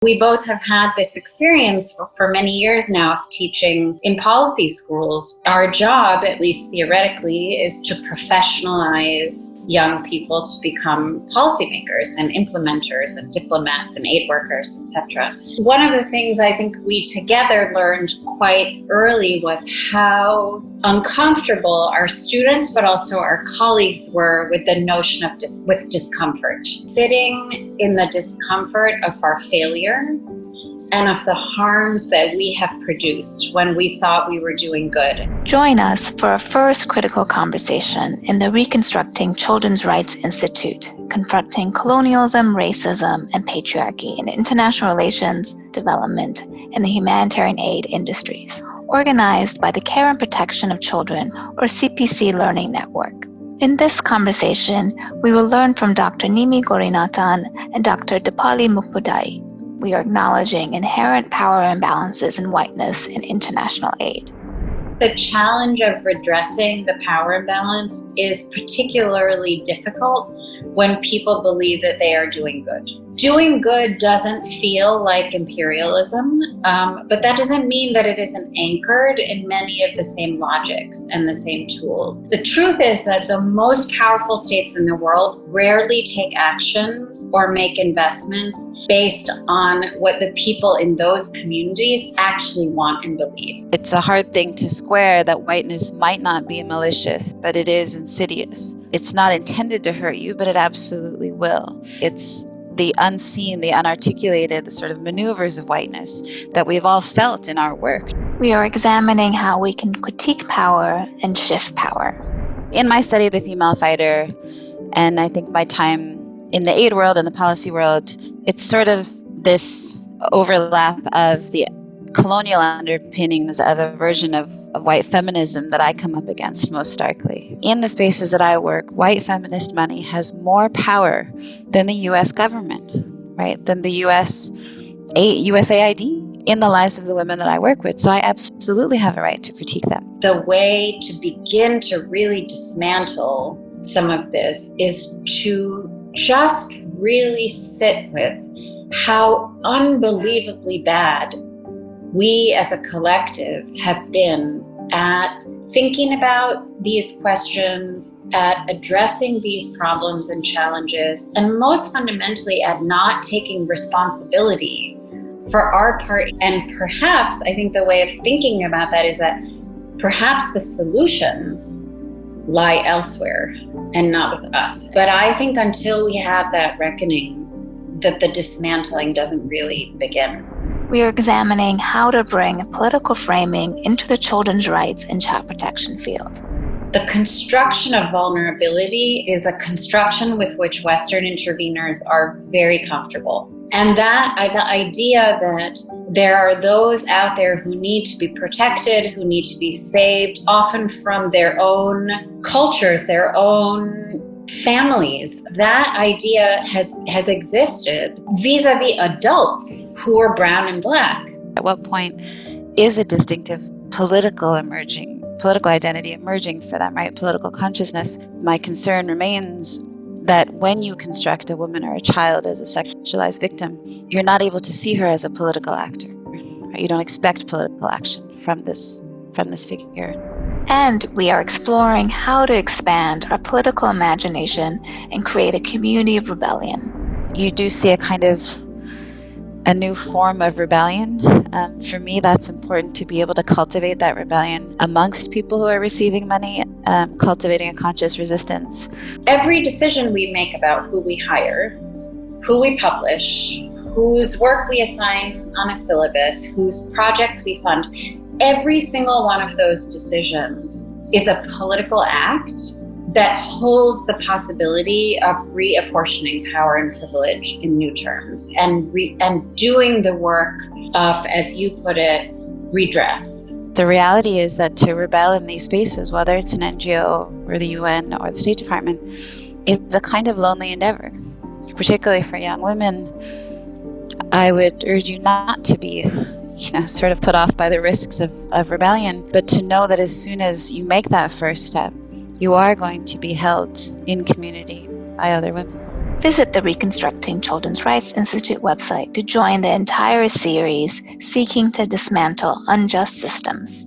We both have had this experience for many years now of teaching in policy schools. Our job, at least theoretically, is to professionalize young people to become policymakers and implementers and diplomats and aid workers, etc. One of the things I think we together learned quite early was how uncomfortable our students, but also our colleagues were with the notion of with discomfort. Sitting in the discomfort of our failure and of the harms that we have produced when we thought we were doing good. Join us for a first critical conversation in the Reconstructing Children's Rights Institute, Confronting Colonialism, Racism, and Patriarchy in International Relations, Development, and the Humanitarian Aid Industries, organized by the Care and Protection of Children, or CPC Learning Network. In this conversation, we will learn from Dr. Nimmi Gowrinathan and Dr. Dipali Mukhopadhya. We are acknowledging inherent power imbalances in whiteness in international aid. The challenge of redressing the power imbalance is particularly difficult when people believe that they are doing good. Doing good doesn't feel like imperialism, but that doesn't mean that it isn't anchored in many of the same logics and the same tools. The truth is that the most powerful states in the world rarely take actions or make investments based on what the people in those communities actually want and believe. It's a hard thing to square that whiteness might not be malicious, but it is insidious. It's not intended to hurt you, but it absolutely will. It's the unseen, the unarticulated, the sort of maneuvers of whiteness that we've all felt in our work. We are examining how we can critique power and shift power. In my study of the female fighter, and I think my time in the aid world and the policy world, it's sort of this overlap of the colonial underpinnings of a version of white feminism that I come up against most starkly. In the spaces that I work, white feminist money has more power than the U.S. government, right? Than the USAID in the lives of the women that I work with. So I absolutely have a right to critique them. The way to begin to really dismantle some of this is to just really sit with how unbelievably bad we as a collective have been at thinking about these questions, at addressing these problems and challenges, and most fundamentally at not taking responsibility for our part. And perhaps, I think the way of thinking about that is that perhaps the solutions lie elsewhere and not with us. But I think until we have that reckoning, that the dismantling doesn't really begin. We are examining how to bring political framing into the children's rights and child protection field. The construction of vulnerability is a construction with which Western interveners are very comfortable. And that the idea that there are those out there who need to be protected, who need to be saved, often from their own cultures, their own families, that idea has existed vis-a-vis adults who are brown and black. At what point is a distinctive political identity emerging for them, right? Political consciousness. My concern remains that when you construct a woman or a child as a sexualized victim, you're not able to see her as a political actor. Right? You don't expect political action from this figure. And we are exploring how to expand our political imagination and create a community of rebellion. You do see a new form of rebellion. For me, that's important to be able to cultivate that rebellion amongst people who are receiving money, cultivating a conscious resistance. Every decision we make about who we hire, who we publish, whose work we assign on a syllabus, whose projects we fund, every single one of those decisions is a political act that holds the possibility of reapportioning power and privilege in new terms and doing the work of, as you put it, redress. The reality is that to rebel in these spaces, whether it's an NGO or the UN or the State Department, is a kind of lonely endeavor. Particularly for young women, I would urge you not to be sort of put off by the risks of rebellion, but to know that as soon as you make that first step, you are going to be held in community by other women. Visit the Reconstructing Children's Rights Institute website to join the entire series seeking to dismantle unjust systems.